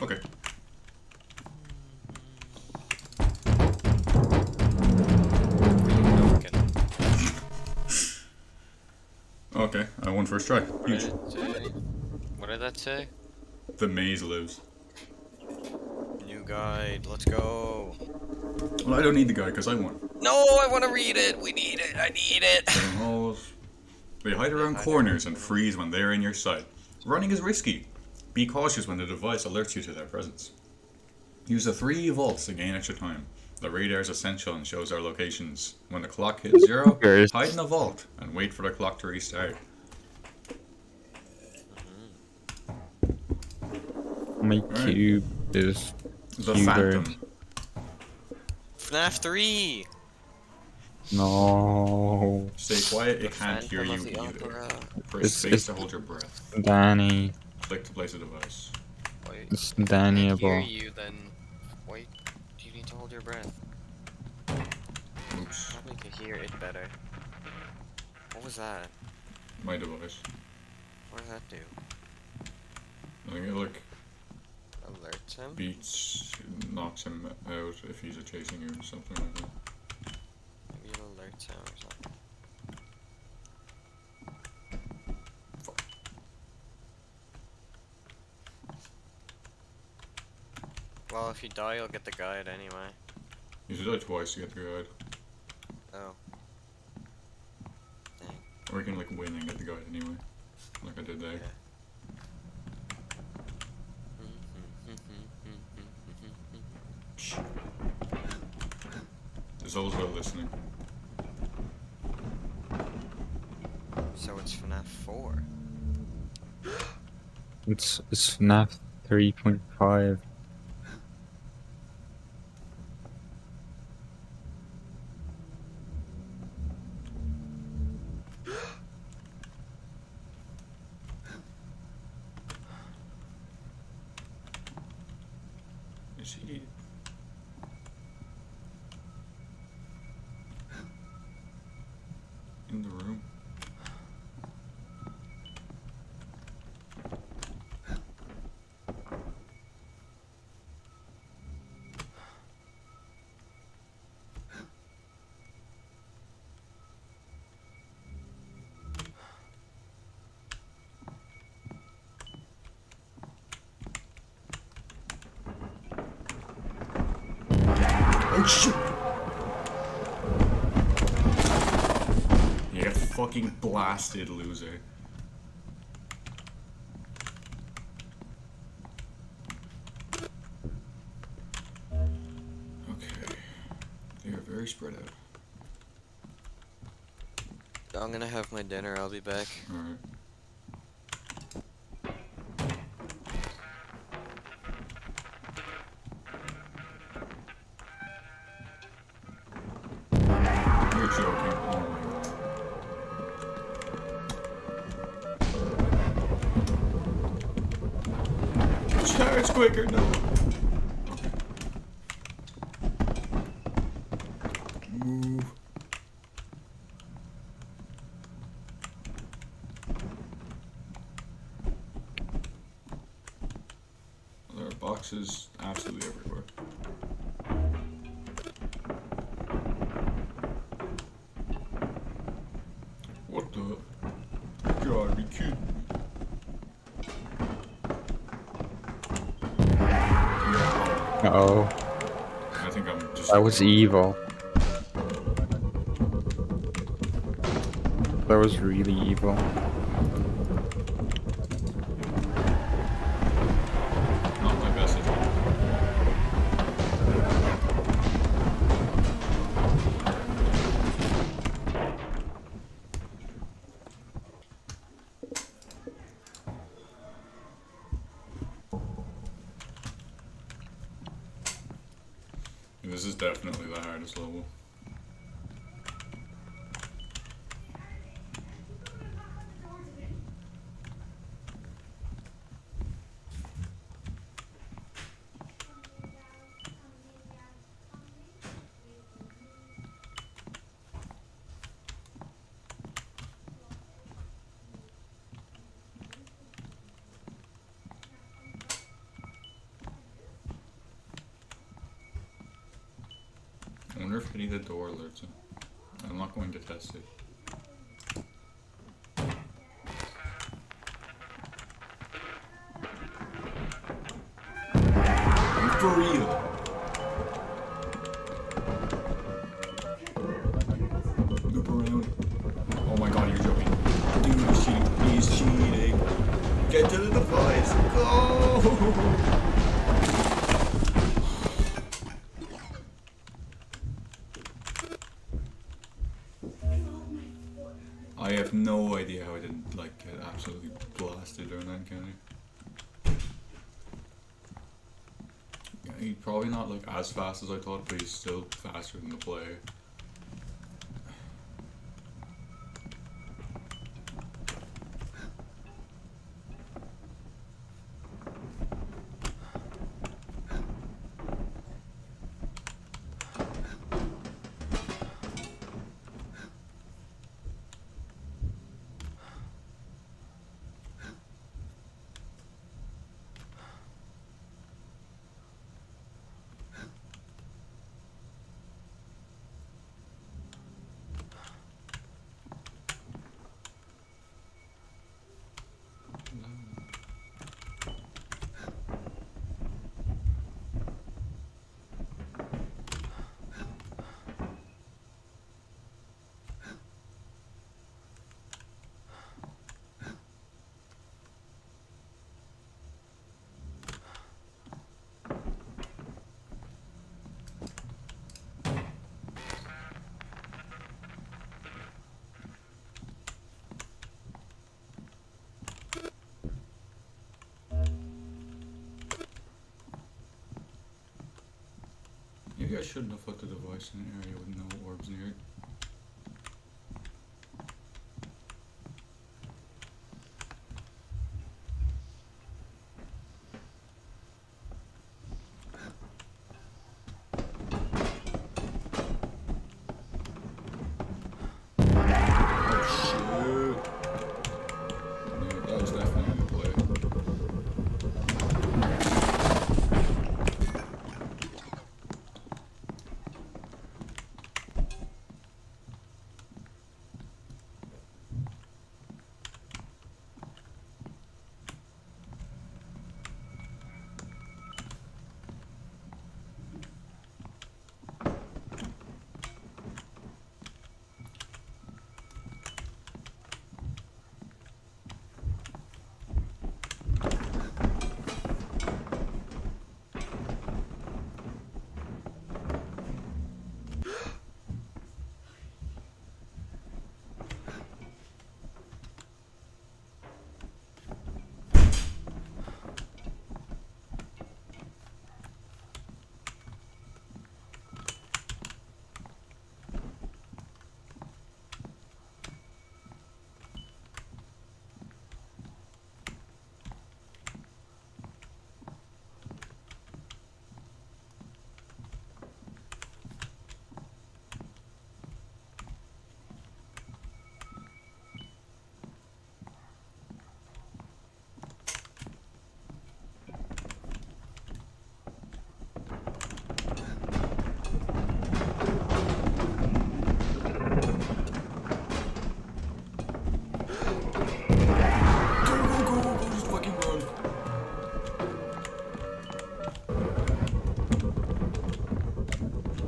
okay. Okay, I won first try. What Huge. did it say? What did that say? The maze lives. New guide. Let's go. Well, I don't need the guy because I won. No, I want to read it. We need it. I need it. Seven holes. They hide They around hide corners around and corners. freeze when they're in your sight. Running is risky. Be cautious when the device alerts you to their presence. Use the 3 vaults to gain extra time. The radar is essential and shows our locations. When the clock hits 0, First, hide in the vault and wait for the clock to restart. my Alright. cube is The cuber. Phantom. FNAF 3. No, Stay quiet, The it can't hear Phantom you of the either. Opera. Press it's space to hold your breath. Danny. Click to place a device. Wait. It's If it can't hear Dannyable. you, then wait. Do you need to hold your breath? Oops. Probably to hear it better. What was that? My device. What does that do? I think it like Alerts him? beats, knocks him out if he's chasing you or something like that. Maybe it alerts him or something. Well, if you die, you'll get the guide anyway. You should die twice to get the guide. Oh. Dang. Or you can like win and get the guide anyway. Like I did there. Yeah. Shh. It's always about listening. So it's FNAF 4. It's FNAF 3.5. Is he? In the room? Oh shit! You get fucking blasted, loser. Okay. They are very spread out. I'm gonna have my dinner, I'll be back. Alright. You're joking. Oh my god. Charge quicker, no. Okay. Move. There are boxes absolutely everywhere. What the? God, you kidding me? Uh-oh, I think I'm just. that was evil. That was really evil. Not my best at all. This is definitely the hardest level. Pity the door alerts it. I'm not going to test it. For real. Loop around. Oh my god, you're joking. Dude, he's cheating. He's cheating. Get to the device. Go! I have no idea how I didn't like get absolutely blasted during that encounter. Yeah, he's probably not like as fast as I thought, but he's still faster than the player. Maybe I shouldn't have put the device in an area with no orbs near it. Oh shit! Yeah, that was definitely in play.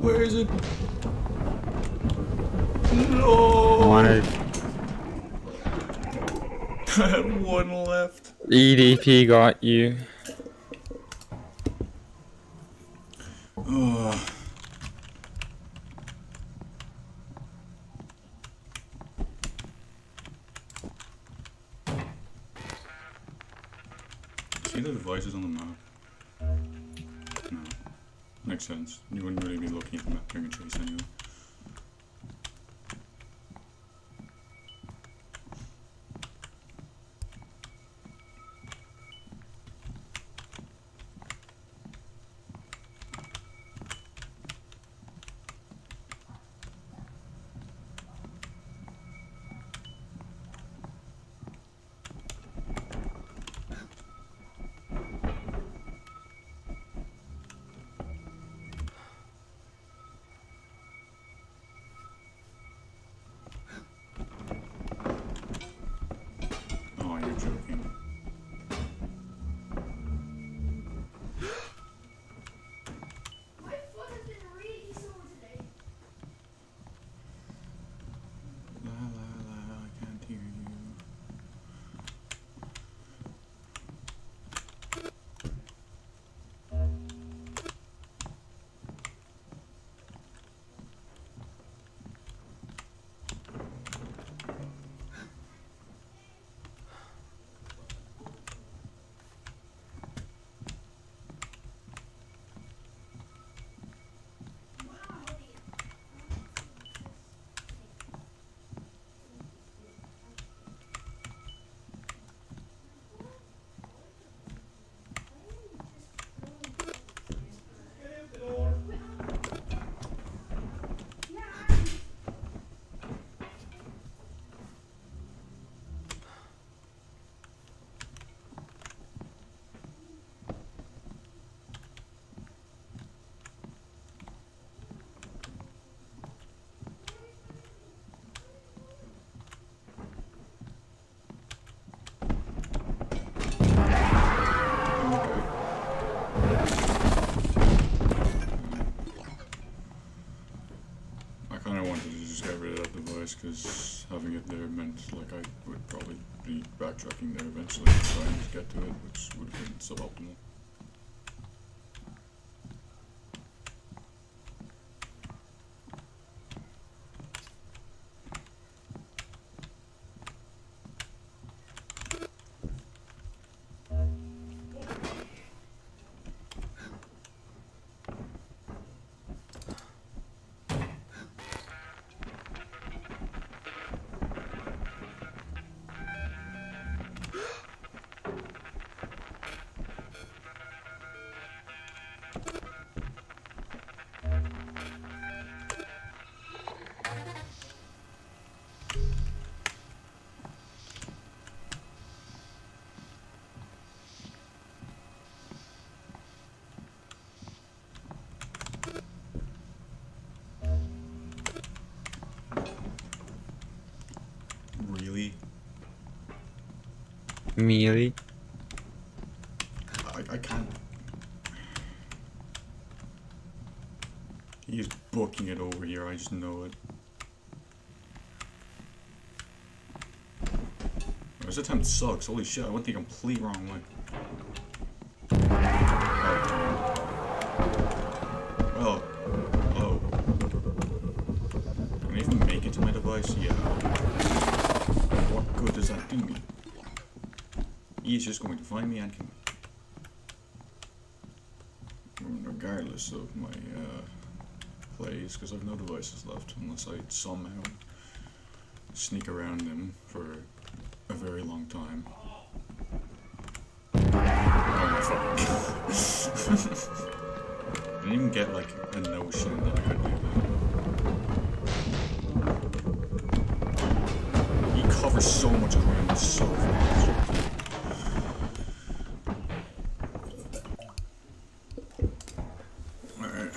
Where is it? No! Wanted I had one left. EDP got you. Ugh. See the devices on the map? No. Makes sense. You wouldn't really be looking at the map during a chase anyway. it there meant like I would probably be backtracking there eventually trying to get to it, which would have been suboptimal. Really? Mealy. I can't. He's booking it over here, I just know it. This attempt sucks, holy shit, I went the complete wrong way. Oh. Oh. Can I even make it to my device? Yeah. What good does that do me? He's just going to find me and kill me. Regardless of my plays, because I've no devices left unless I somehow sneak around them for a very long time. Oh my fucking I didn't even get like a notion that I could do that. He covers so much ground so fast. Alright.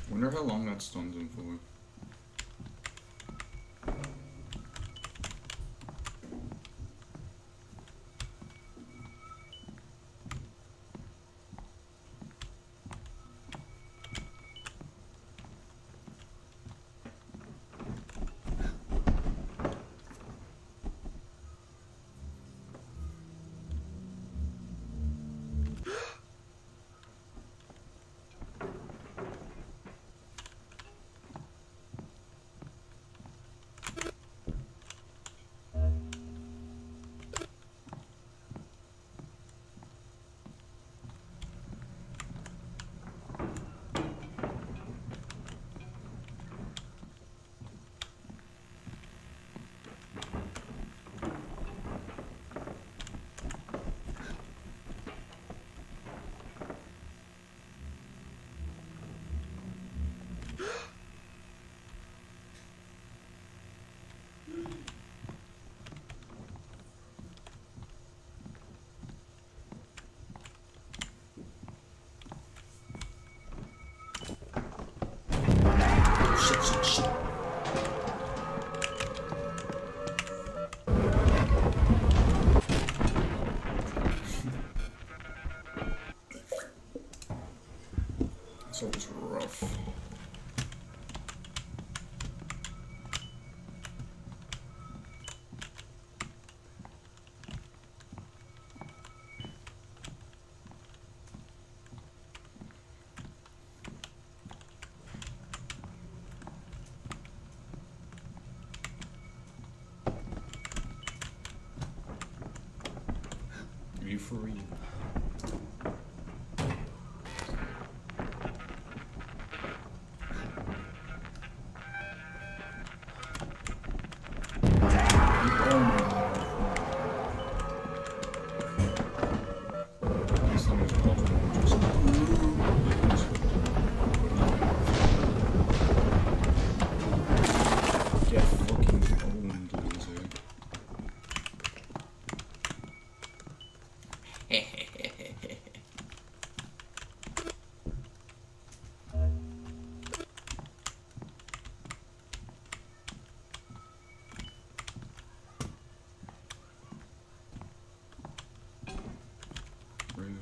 Wonder how long that stunned him for. for real. Get fucking owned, loser. Really?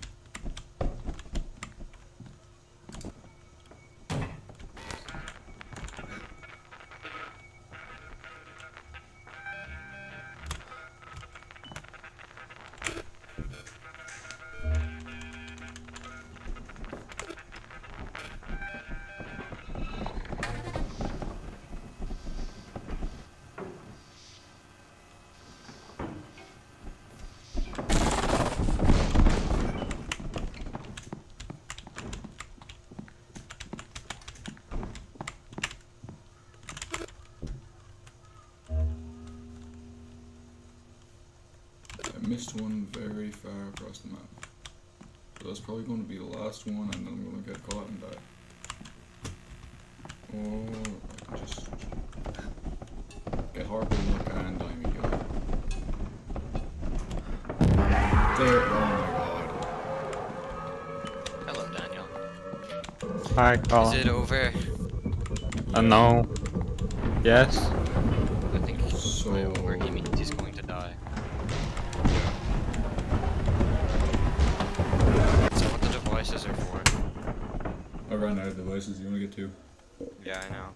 I missed one very far across the map. So that's probably going to be the last one, and then I'm going to get caught and die. Or I can just get horrible luck and die me again. There, oh my god. Hello, Daniel. Hi, Is Colin. it over? No. Yes. I think it's So- way over. He means he's going to die. Is that what the devices are for? I ran out of devices, you only get two. Yeah, I know.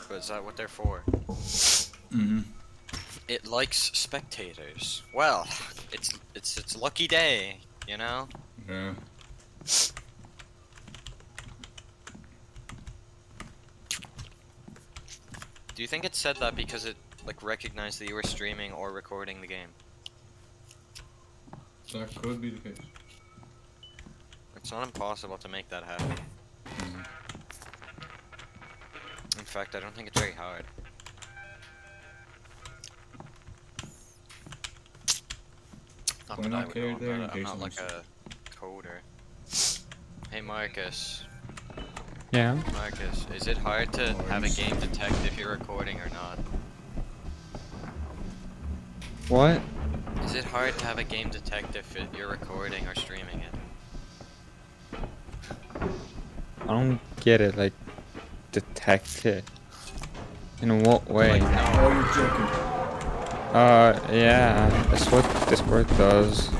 But is that what they're for? Mm-hmm. It likes spectators. Well, it's its lucky day, you know? Yeah. Do you think it said that because it like recognized that you were streaming or recording the game? That could be the case. It's not impossible to make that happen. Mhm. In fact, I don't think it's very hard. Not Why that I not would clear know, there in I'm case not I'm like a coder. Hey Marcus, Yeah. Marcus, is it hard to have a Nice. game detect if you're recording or not? What? Is it hard to have a game detect if you're recording or streaming it? I don't get it. Like, detect it. In what way? Like, no. Oh, you're joking. Yeah. That's what Discord does.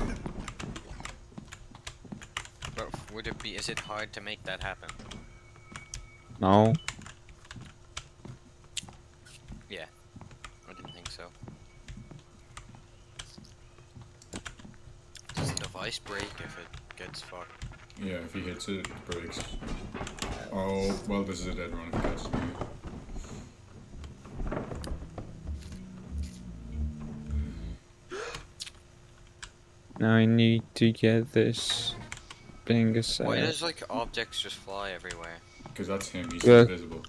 But would it be? Is it hard to make that happen? No. Yeah, I didn't think so. Does the device break if it gets fucked? Yeah, if he hits it, it breaks. Oh, well, this is a dead run if it gets to me. Now I need to get this thing set. Why does like objects just fly everywhere? Because that's him, he's Yeah. invisible.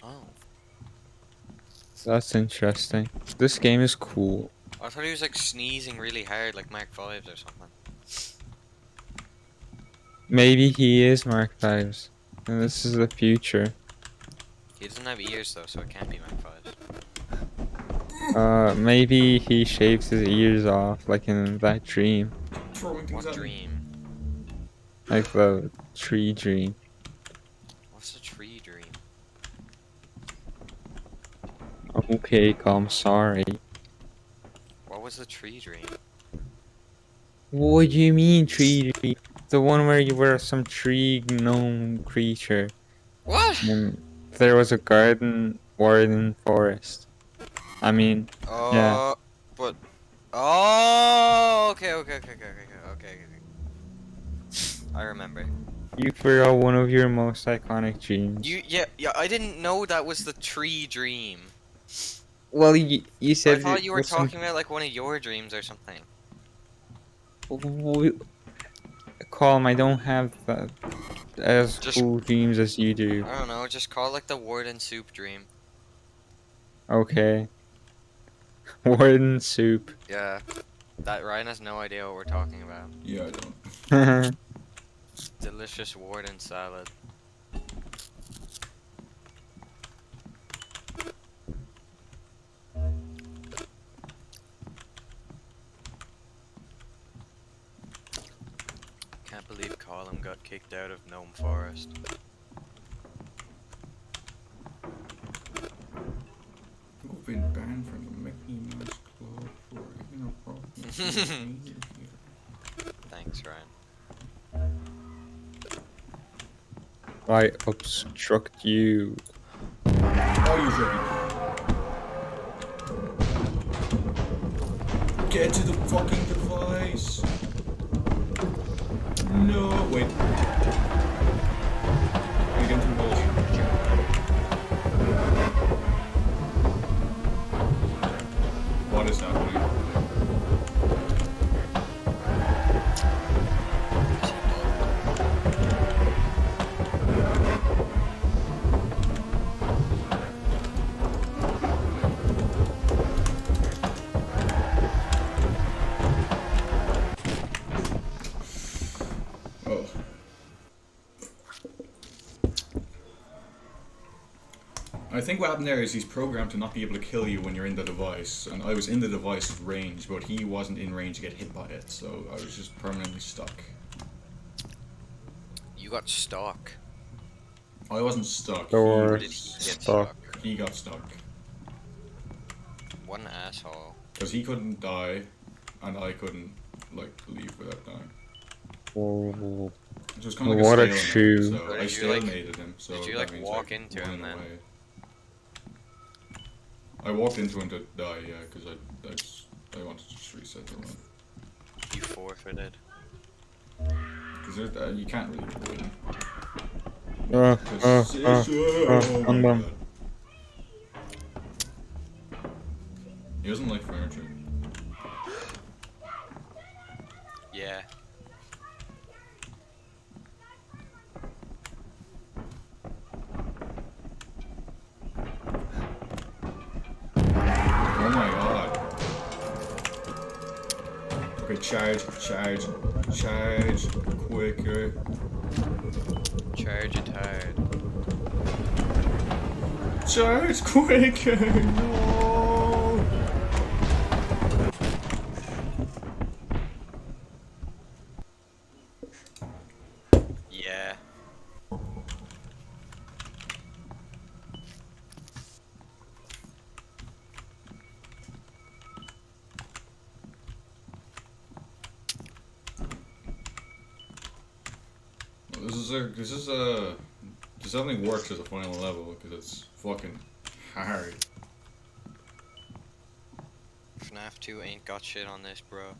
Oh, That's interesting. This game is cool. I thought he was like sneezing really hard, like Mark 5s or something. Maybe he is Mark Fives, and this is the future. He doesn't have ears though, so it can't be Mark 5s. Maybe he shaves his ears off, like in that dream, Throwing things What at me. dream? like the tree dream. What's a tree dream? Okay, I'm sorry. What was the tree dream? What do you mean tree dream? The one where you were some tree gnome creature, What? and there was a garden warden forest. I mean, yeah. But oh, okay. I remember. You forgot one of your most iconic dreams. Yeah. I didn't know that was the tree dream. Well, you I said thought it you were was some- talking about like one of your dreams or something. Colm, I don't have as Just- cool dreams as you do. I don't know, just call it like the warden soup dream. Okay. Warden soup. Yeah. That Ryan has no idea what we're talking about. Yeah, I don't. Delicious warden salad. Can't believe Colin got kicked out of Gnome Forest. I've been banned from the Mickey Mouse Club for inappropriate behavior. Thanks, Ryan. I obstruct you. Oh, you should be. Get to the fucking device. No, wait. I get too close. What is happening? Oh. I think what happened there is he's programmed to not be able to kill you when you're in the device, and I was in the device's range, but he wasn't in range to get hit by it, so I was just permanently stuck. You got stuck. I wasn't stuck. Or He Did he was get stuck. He got stuck. What an asshole. Because he couldn't die, and I couldn't, like, leave without dying. Oh. It was kind of like What a a stalemate, shoe. so So I did you, like- stalemated him, so did you, that like, means walk I into ran him then? away. I walked into him to die, yeah, because I wanted to just reset the run. You forfeited. Because you can't really win. I'm done. God. He doesn't like furniture. Yeah. Oh my god. Okay, charge, quicker. Charge it hard. Charge quicker, no! Yeah. This definitely works as a final level because it's fucking hard. FNAF 2 ain't got shit on this, bro.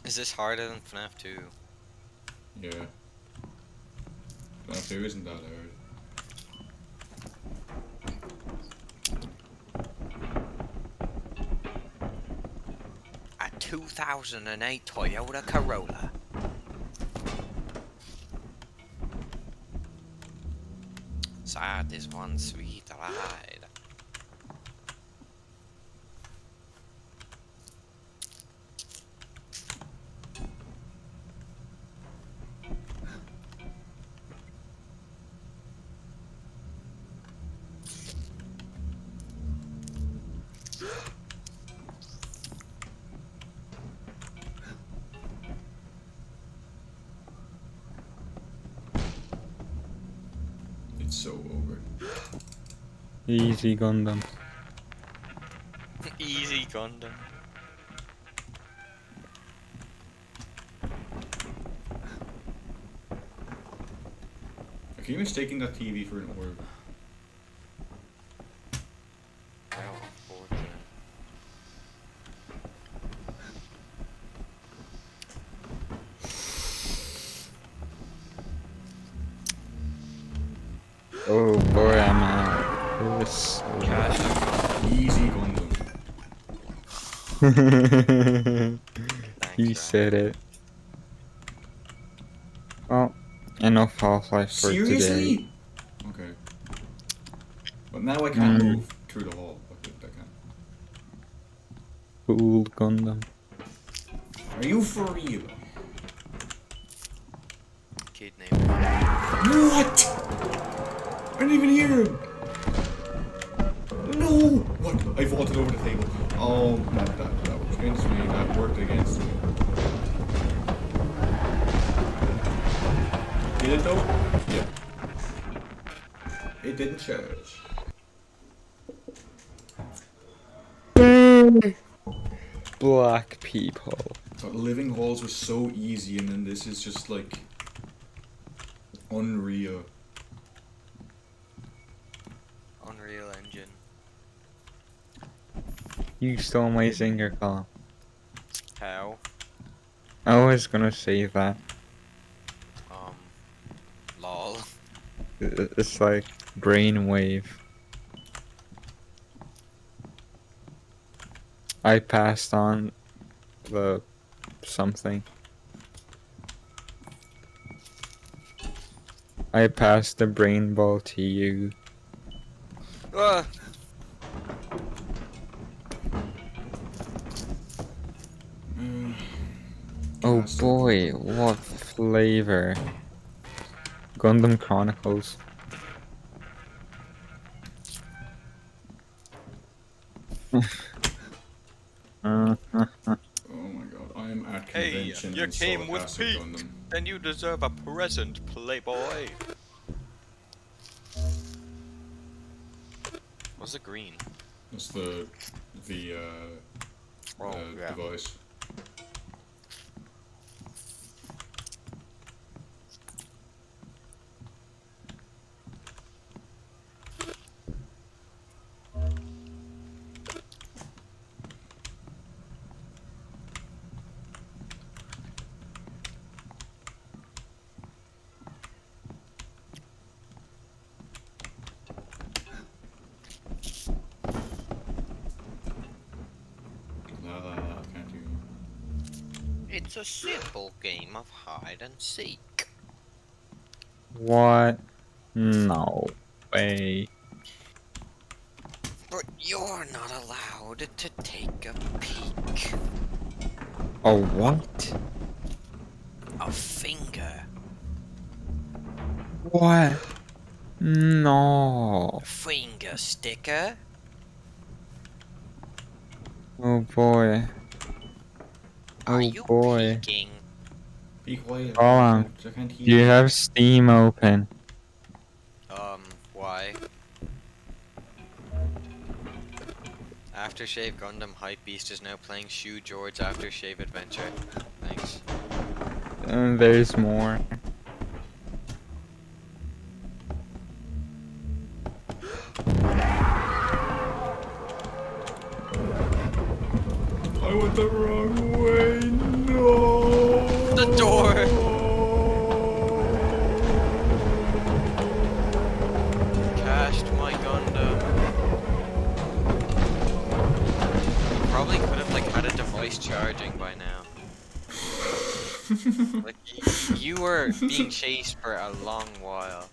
Is this harder than FNAF 2? Yeah. FNAF 2 isn't that hard. A 2008 Toyota Corolla. Sad is one sweet ride. It's so over. Easy Gundam. Easy Gundam. I keep mistaking that TV for an orb. How unfortunate. Oh boy, I'm out. This. Cash. Easy Gundam. Thanks, He Ryan. said it. Well, enough Half-Life for today. Seriously? Okay. But now I can't Mm. move through the hall. Okay, I can. Cool Gundam. Are you for real? Kid name. What? I didn't even hear him. No! What? I vaulted over the table. Oh, that was against me. That worked against me. Did it though? Yeah. It didn't charge. Black people. But living halls was so easy, and then this is just like unreal. Unreal Engine. You stole my zinger call. How? I was gonna say that. Lol. It's like brainwave. I passed on the something. I passed the brain ball to you. Ah! Oh Cast boy, what flavor? Gundam Chronicles. Oh my god, I am at Hey, convention you and saw came a with cast of Pete. Gundam. Then you deserve a present, playboy. What's the green? That's the Oh, yeah. device. La, can't do. It's a simple game of hide and seek. What? No way. But you're not allowed to take a peek. Oh, what? A finger. What? No. Finger sticker. Oh boy. Are Oh you boy. peeking? Be quiet. Hold on. I can't hear Do you have Steam open? Why? Aftershave Gundam Hypebeast is now playing Shoe George Aftershave Adventure. Thanks. There's more. I went the wrong way. No. The door! Cached my Gundam. You probably could have had a device charging by now. You were being chased for a long while.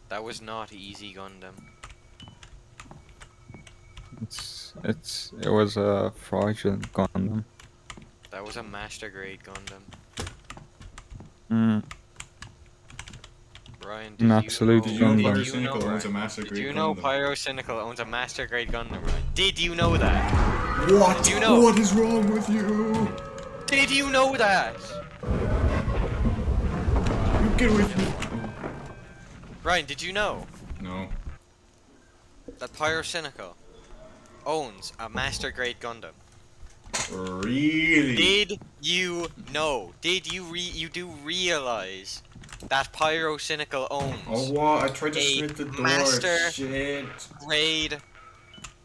That was not easy, Gundam. It was a fraudulent Gundam. That was a master grade Gundam. Ryan, An absolute Did you know Gundam. Pyrocynical owns a master grade Did you know Gundam? Pyrocynical owns a master grade Gundam, Ryan? Did you know that? What? Did you know? What is wrong with you? Did you know that? You get away from me. Ryan, did you know No. that Pyrocynical owns a master grade Gundam? Really? Did you know? Did you do realize that Pyrocynical owns Oh what? I tried to a snip the door. master- Shit. grade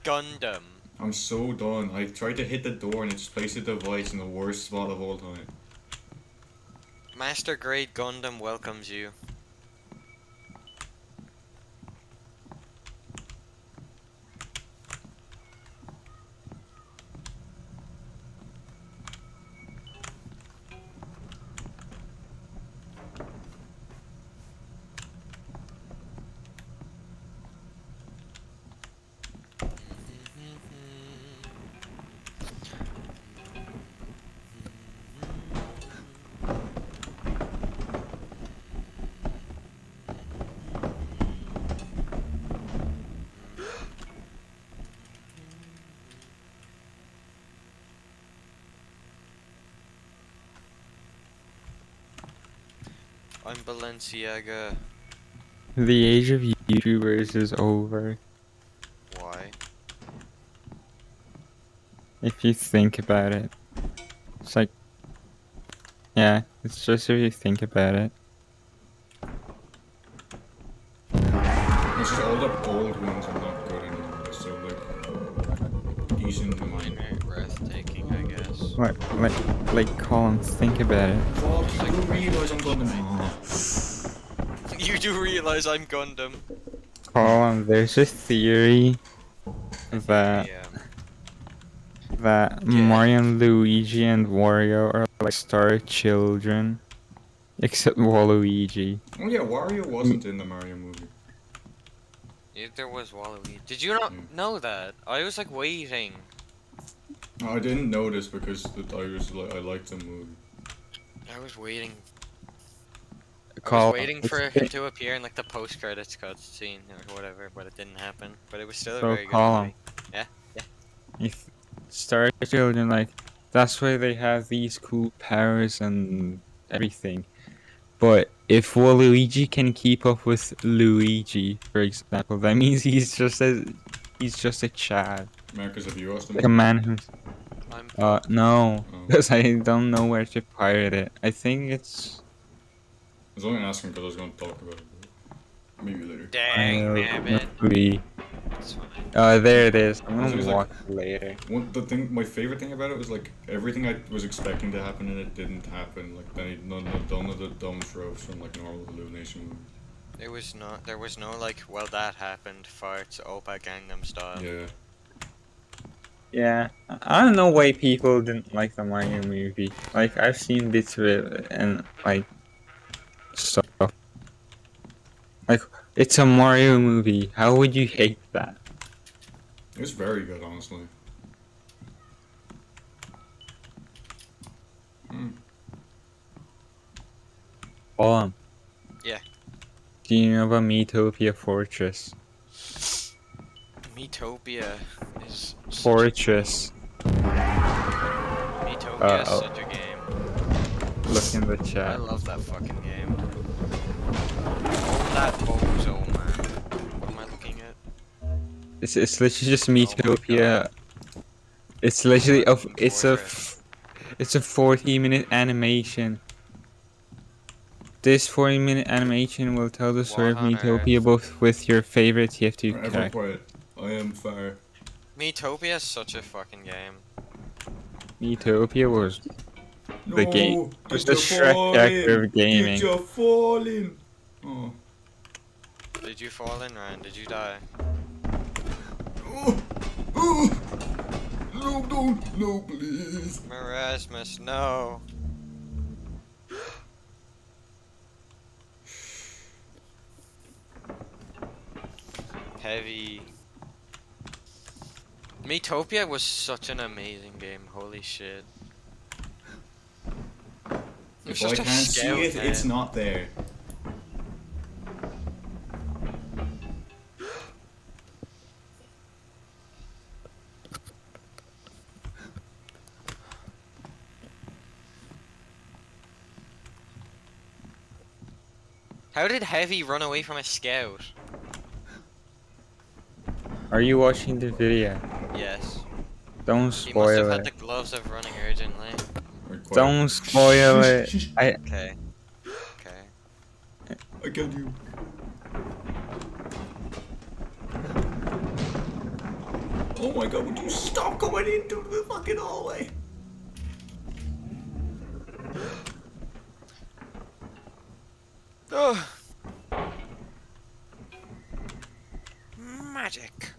Gundam? I'm so done. I tried to hit the door and it just placed a device in the worst spot of all time. Master grade Gundam welcomes you. I'm Balenciaga. The age of YouTubers is over. Why? If you think about it. It's like, yeah, it's just if you think about it. It's just all the old ones are not good anymore. So like decent and Mine are breathtaking, I guess. Like, Colin, think about it. Fuck, Just you like realise I'm going to You do realize I'm Gundam. Colin, there's a theory A that theory, that Yeah. Mario, Luigi, and Wario are like star children, except Waluigi. Oh yeah, Wario wasn't in the Mario movie. There was Waluigi. Did you not know that? I was like waiting. I didn't notice because I liked the movie. I was waiting. I was Colin, waiting for him to appear in like the post credits cutscene or whatever, but it didn't happen. But it was still a so very good Colin, movie. Yeah. if star children like that's why they have these cool powers and everything. But if Waluigi can keep up with Luigi, for example, that means he's just a Chad, Marcus, have you watched the like a movie? man who's I'm fucked. no, Oh. because I don't know where to pirate it. I think it's I was only asking because I was going to talk about it. But maybe later. Dang, nabbit. movie. It's fine. There it is. I'm Also, gonna it's watch it later. my favorite thing about it was like everything I was expecting to happen and it didn't happen. Like none of the dumb tropes from like normal Illumination movies. There was no like, well that happened, farts, Opa Gangnam Style. Yeah. Yeah, I don't know why people didn't like the Mario movie. Like I've seen bits of it and like stuff. Like it's a Mario movie. How would you hate that? It was very good, honestly. Yeah. Do you know about Metopia Fortress? Metopia is Fortress. Metopia is such a game. Look in the I chat. love that fucking game. Oh, that bozo, man. What am I looking at? It's literally just Oh my Metopia. It's literally Fortress. it's a 40-minute animation. This 40-minute animation will tell the story of What on Metopia earth? both with your favorite TF2 Everyone character. quiet. I am fire. Metopia is such a fucking game. Metopia was No, the game. Was did the you Shrek fall character in? of gaming. Did you fall in? Oh. Did you fall in, Ryan? Did you die? Oh. Oh. No, don't. No, please. Erasmus, no. Heavy. Metopia was such an amazing game, holy shit. It was If I just a can't see scout, it, it's man. not there. How did Heavy run away from a scout? Are you watching the video? Yes. Don't He must have spoil had it. the gloves of running urgently. Right, quiet. Don't spoil Shh, it. shh, shh. Okay. Okay. I killed you. Oh my god, would you stop going into the fucking hallway? Oh. Magic.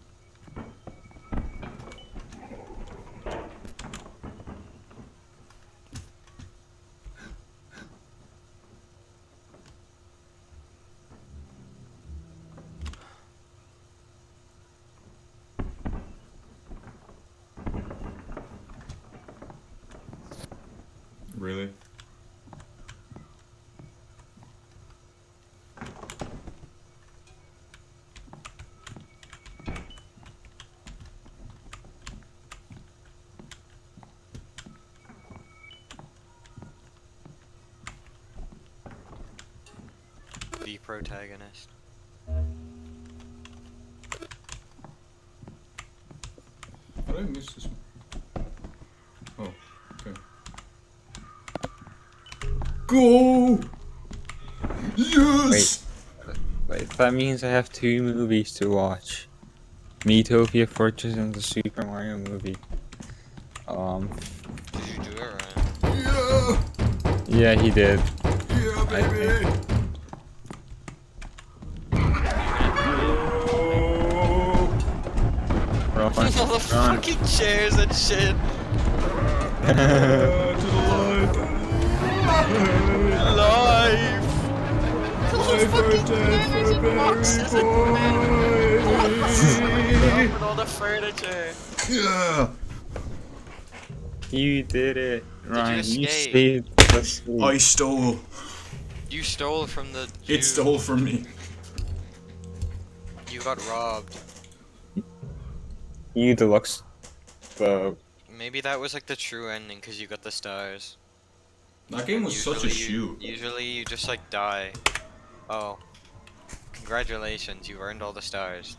Really? the protagonist. How did I miss this one? Oh, okay. Go! Yes! Wait, that means I have 2 movies to watch. Metopia Fortress and the Super Mario movie. Did you do it right? Yeah! Yeah, he did. Yeah, I baby! Run, All the run. fucking chairs and shit. To the light! Life. Life for death for Barry With all the furniture. Yeah! You did it, Ryan. You escape? saved the sleep. I stole. You stole from the Jew. It stole from me. You got robbed. You deluxe. Maybe that was like the true ending because you got the stars. That game was such a shoe. Usually you just like die. Oh. Congratulations, you earned all the stars.